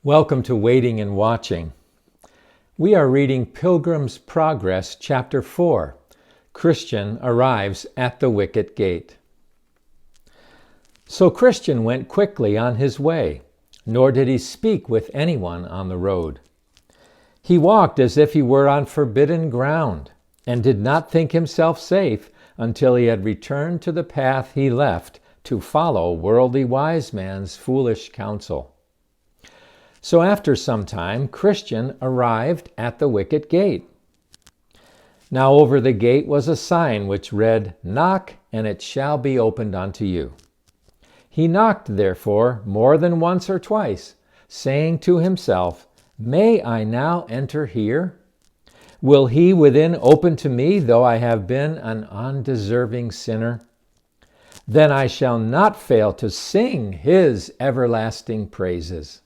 Welcome to Waiting and Watching. We are reading Pilgrim's Progress, Chapter 4. Christian arrives at the wicket gate. So Christian went quickly on his way, nor did he speak with anyone on the road. He walked as if he were on forbidden ground, and did not think himself safe until he had returned to the path he left to follow worldly wise man's foolish counsel. So after some time, Christian arrived at the wicket gate. Now over the gate was a sign which read, "Knock, and it shall be opened unto you." He knocked, therefore, more than once or twice, saying to himself, "May I now enter here? Will he within open to me, though I have been an undeserving sinner? Then I shall not fail to sing his everlasting praises."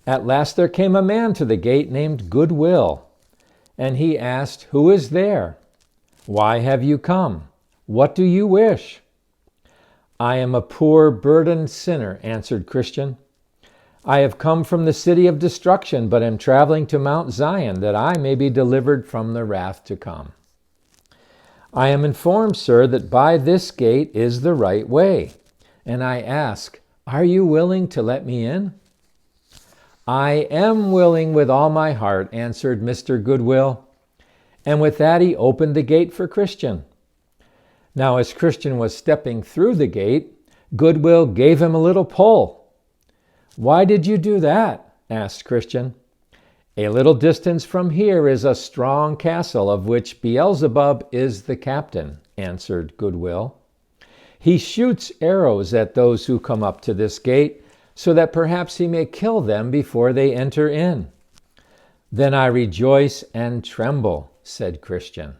At last there came a man to the gate named Goodwill, and he asked, "Who is there? Why have you come? What do you wish?" "I am a poor, burdened sinner," answered Christian. "I have come from the city of destruction, but am traveling to Mount Zion, that I may be delivered from the wrath to come. I am informed, sir, that by this gate is the right way, and I ask, are you willing to let me in?" "I am willing with all my heart," answered Mr. Goodwill. And with that he opened the gate for Christian. Now as Christian was stepping through the gate, Goodwill gave him a little pull. "Why did you do that?" asked Christian. "A little distance from here is a strong castle of which Beelzebub is the captain," answered Goodwill. "He shoots arrows at those who come up to this gate, so that perhaps he may kill them before they enter in." "Then I rejoice and tremble," said Christian.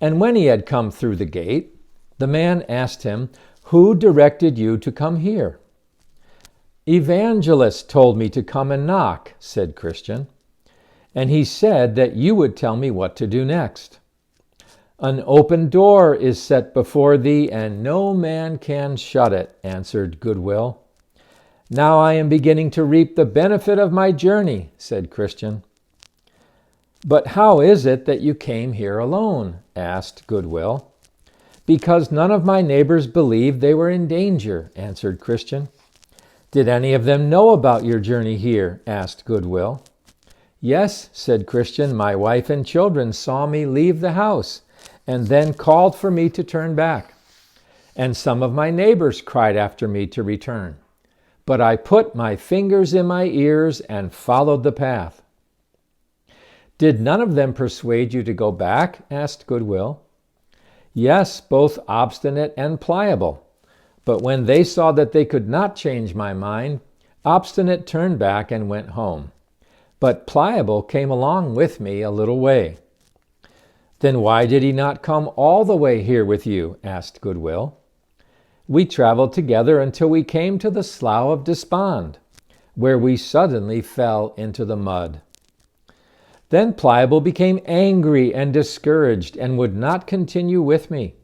And when he had come through the gate, the man asked him, "Who directed you to come here?" "Evangelist told me to come and knock," said Christian. "And he said that you would tell me what to do next." "An open door is set before thee, and no man can shut it," answered Goodwill. "Now I am beginning to reap the benefit of my journey," said Christian. "But how is it that you came here alone?" asked Goodwill. "Because none of my neighbors believed they were in danger," answered Christian. "Did any of them know about your journey here?" asked Goodwill. "Yes," said Christian, "my wife and children saw me leave the house, and then called for me to turn back. And some of my neighbors cried after me to return. But I put my fingers in my ears and followed the path." "Did none of them persuade you to go back?" asked Goodwill. "Yes, both Obstinate and Pliable. But when they saw that they could not change my mind, Obstinate turned back and went home. But Pliable came along with me a little way." "Then why did he not come all the way here with you?" asked Goodwill. "We traveled together until we came to the Slough of Despond, where we suddenly fell into the mud. Then Pliable became angry and discouraged and would not continue with me.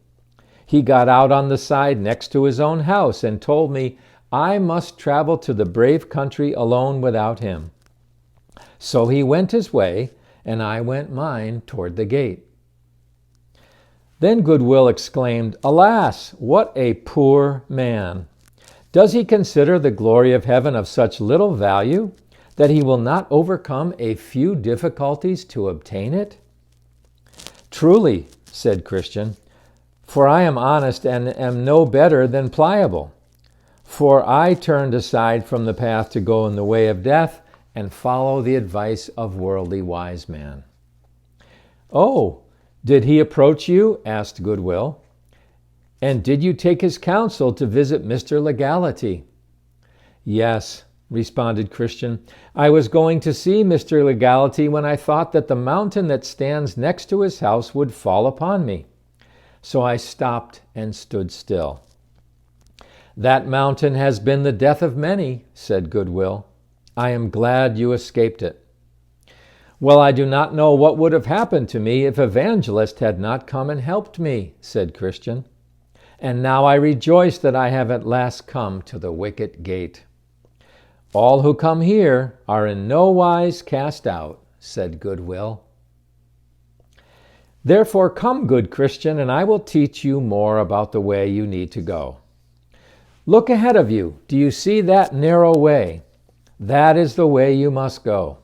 He got out on the side next to his own house and told me I must travel to the brave country alone without him. So he went his way, and I went mine toward the gate." Then Goodwill exclaimed, "Alas, what a poor man! Does he consider the glory of heaven of such little value that he will not overcome a few difficulties to obtain it?" "Truly," said Christian, "for I am honest and am no better than Pliable. For I turned aside from the path to go in the way of death and follow the advice of worldly wise man." "Oh, did he approach you?" asked Goodwill. "And did you take his counsel to visit Mr. Legality?" "Yes," responded Christian. "I was going to see Mr. Legality when I thought that the mountain that stands next to his house would fall upon me. So I stopped and stood still." "That mountain has been the death of many," said Goodwill. "I am glad you escaped it." "Well, I do not know what would have happened to me if Evangelist had not come and helped me," said Christian. "And now I rejoice that I have at last come to the wicket gate." All who come here are in no wise cast out, said Goodwill. Therefore come, good Christian, and I will teach you more about the way you need to go. Look ahead of you. Do you see that narrow way? That is the way you must go.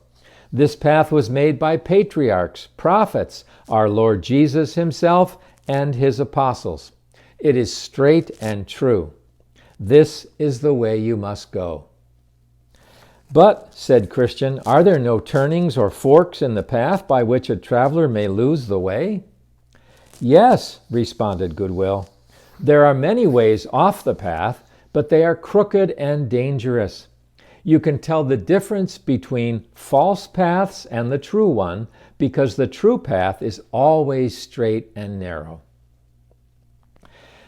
This path was made by patriarchs, prophets, our Lord Jesus himself, and his apostles. It is straight and true. This is the way you must go. But, said Christian, are there no turnings or forks in the path by which a traveler may lose the way? Yes, responded Goodwill. There are many ways off the path, but they are crooked and dangerous. You can tell the difference between false paths and the true one because the true path is always straight and narrow.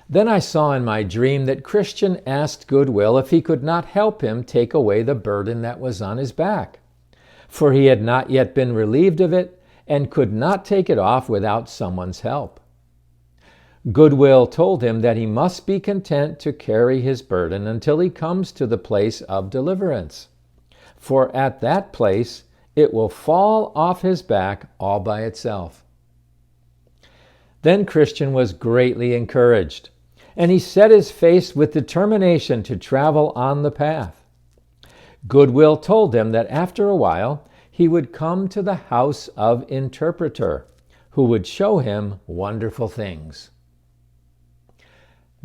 Then I saw in my dream that Christian asked Goodwill if he could not help him take away the burden that was on his back, for he had not yet been relieved of it and could not take it off without someone's help. Goodwill told him that he must be content to carry his burden until he comes to the place of deliverance, for at that place it will fall off his back all by itself. Then Christian was greatly encouraged, and he set his face with determination to travel on the path. Goodwill told him that after a while he would come to the house of interpreter, who would show him wonderful things.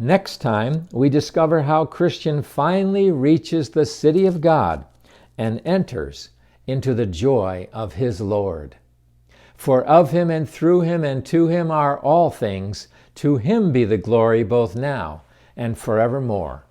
Next time, we discover how Christian finally reaches the city of God and enters into the joy of his Lord. For of him and through him and to him are all things. To him be the glory both now and forevermore.